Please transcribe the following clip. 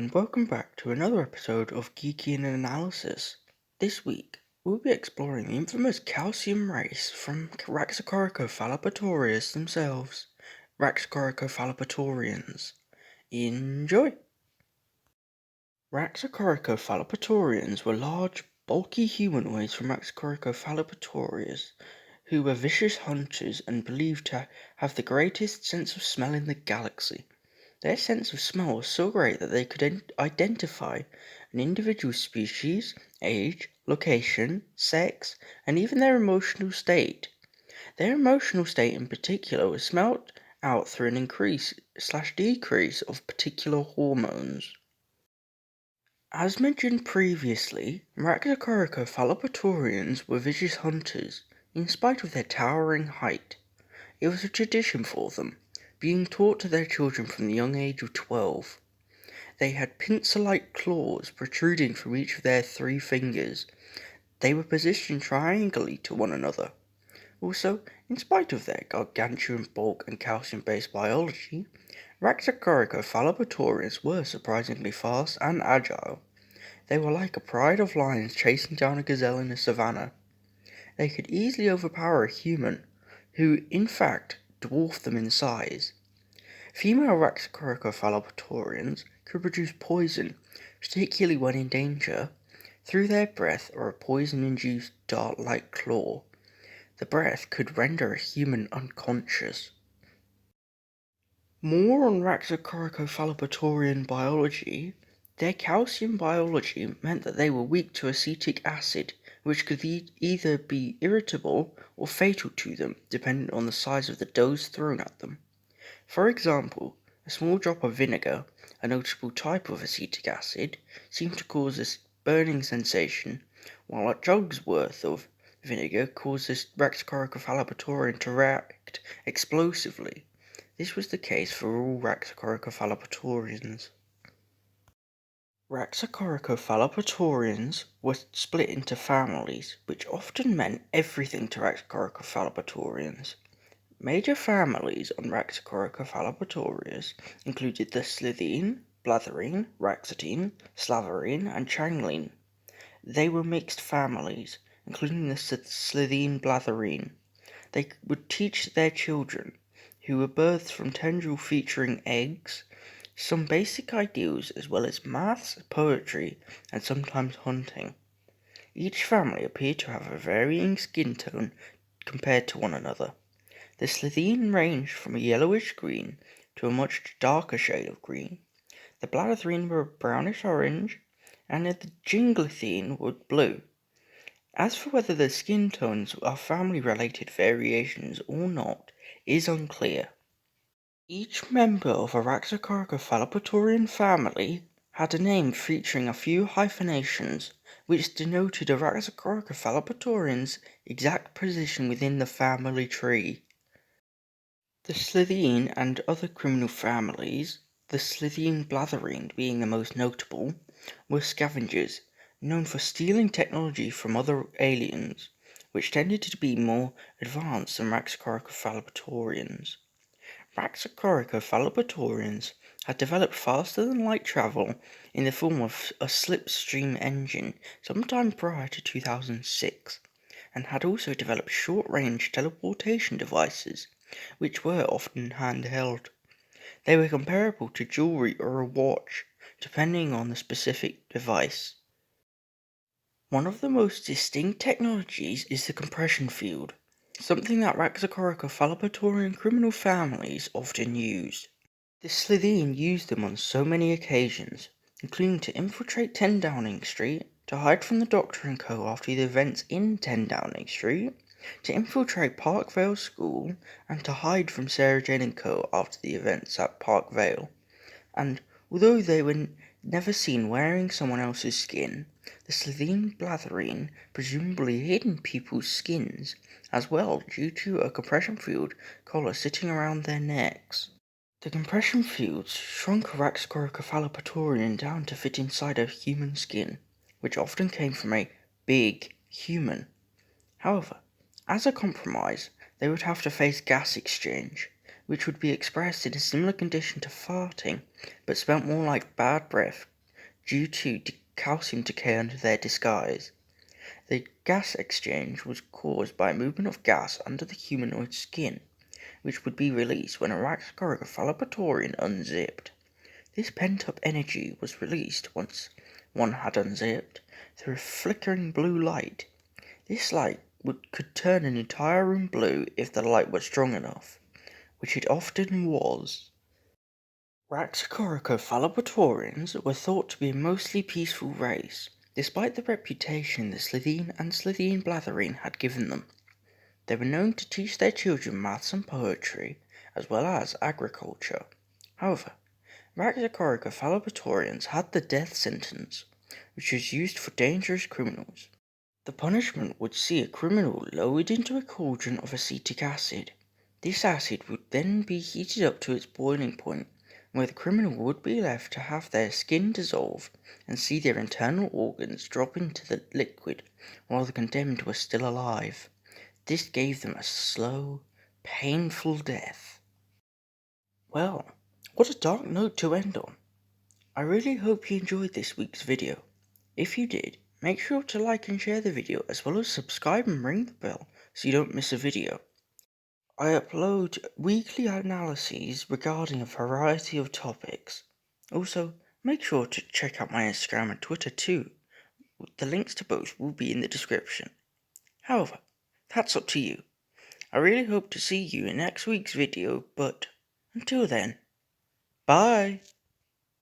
and welcome back to another episode of Geeky in Analysis. This week, we'll be exploring the infamous calcium race from Raxacoricofallapatorians themselves, Raxacoricofallapatorians. Enjoy! Raxacoricofallapatorians were large, bulky humanoids from Raxacoricofallapatorians who were vicious hunters and believed to have the greatest sense of smell in the galaxy. Their sense of smell was so great that they could identify an individual's species, age, location, sex, and even their emotional state. Their emotional state in particular was smelt out through an increase/decrease of particular hormones. As mentioned previously, Raxacoricofallapatorians were vicious hunters, in spite of their towering height. It was a tradition for them, being taught to their children from the young age of 12. They had pincer-like claws protruding from each of their 3 fingers. They were positioned triangularly to one another. Also, in spite of their gargantuan bulk and calcium-based biology, Raxacoricofallapatorians were surprisingly fast and agile. They were like a pride of lions chasing down a gazelle in a savannah. They could easily overpower a human, who, in fact, dwarfed them in size. Female Raxacoricofallapatorians could produce poison, particularly when in danger, through their breath or a poison-induced dart-like claw. The breath could render a human unconscious. More on Raxacoricofallapatorian biology. Their calcium biology meant that they were weak to acetic acid, which could either be irritable or fatal to them, depending on the size of the dose thrown at them. For example, a small drop of vinegar, a notable type of acetic acid, seemed to cause this burning sensation, while a jug's worth of vinegar caused this Raxacoricofallapatorian to react explosively. This was the case for all Raxacoricofallapatorians. Raxacoricofallapatorians were split into families, which often meant everything to Raxacoricofallapatorians. Major families on Raxacoricofallapatorians included the Slithine, Blatherine, Raxatine, Slaverine, and Changeline. They were mixed families, including the Slithine Blatherine. They would teach their children, who were birthed from tendril featuring eggs, some basic ideals as well as maths, poetry, and sometimes hunting. Each family appeared to have a varying skin tone compared to one another. The Slithine ranged from a yellowish green to a much darker shade of green. The Blatherine were brownish orange, and the Jinglithine were blue. As for whether the skin tones are family-related variations or not is unclear. Each member of a Raxacoricofallapatorian family had a name featuring a few hyphenations, which denoted a Raxacoricofallapatorian's exact position within the family tree. The Slithine and other criminal families, the Slithine Blatherine being the most notable, were scavengers, known for stealing technology from other aliens, which tended to be more advanced than Raxacoricofallapatorians. Raxacoricofallapatorians had developed faster-than-light travel in the form of a slipstream engine sometime prior to 2006, and had also developed short-range teleportation devices, which were often handheld. They were comparable to jewelry or a watch, depending on the specific device. One of the most distinct technologies is the compression field, something that Raxacoricofallapatorian criminal families often used. The Slithine used them on so many occasions, including to infiltrate 10 Downing Street, to hide from the Doctor and Co. after the events in 10 Downing Street, to infiltrate Park Vale School, and to hide from Sarah Jane and Co. after the events at Park Vale. And although they were never seen wearing someone else's skin, the Slithine Blatherine presumably hid people's skins as well due to a compression field collar sitting around their necks. The compression fields shrunk a Raxacoricofallapatorian down to fit inside a human skin, which often came from a big human. However, as a compromise, they would have to face gas exchange, which would be expressed in a similar condition to farting, but smelt more like bad breath due to calcium decay under their disguise. The gas exchange was caused by a movement of gas under the humanoid skin, which would be released when a Raxacoricofallapatorian unzipped. This pent-up energy was released once one had unzipped through a flickering blue light. This light could turn an entire room blue if the light was strong enough, which it often was. Raxacoricofallapatorians were thought to be a mostly peaceful race, despite the reputation the Slytherin and Slytherin Blatherine had given them. They were known to teach their children maths and poetry, as well as agriculture. However, Raxacoricofallapatorians had the death sentence, which was used for dangerous criminals. The punishment would see a criminal lowered into a cauldron of acetic acid. This acid would then be heated up to its boiling point, where the criminal would be left to have their skin dissolve and see their internal organs drop into the liquid while the condemned were still alive. This gave them a slow, painful death. Well, what a dark note to end on. I really hope you enjoyed this week's video. If you did, make sure to like and share the video, as well as subscribe and ring the bell so you don't miss a video. I upload weekly analyses regarding a variety of topics. Also, make sure to check out my Instagram and Twitter too. The links to both will be in the description. However, that's up to you. I really hope to see you in next week's video, but until then, bye!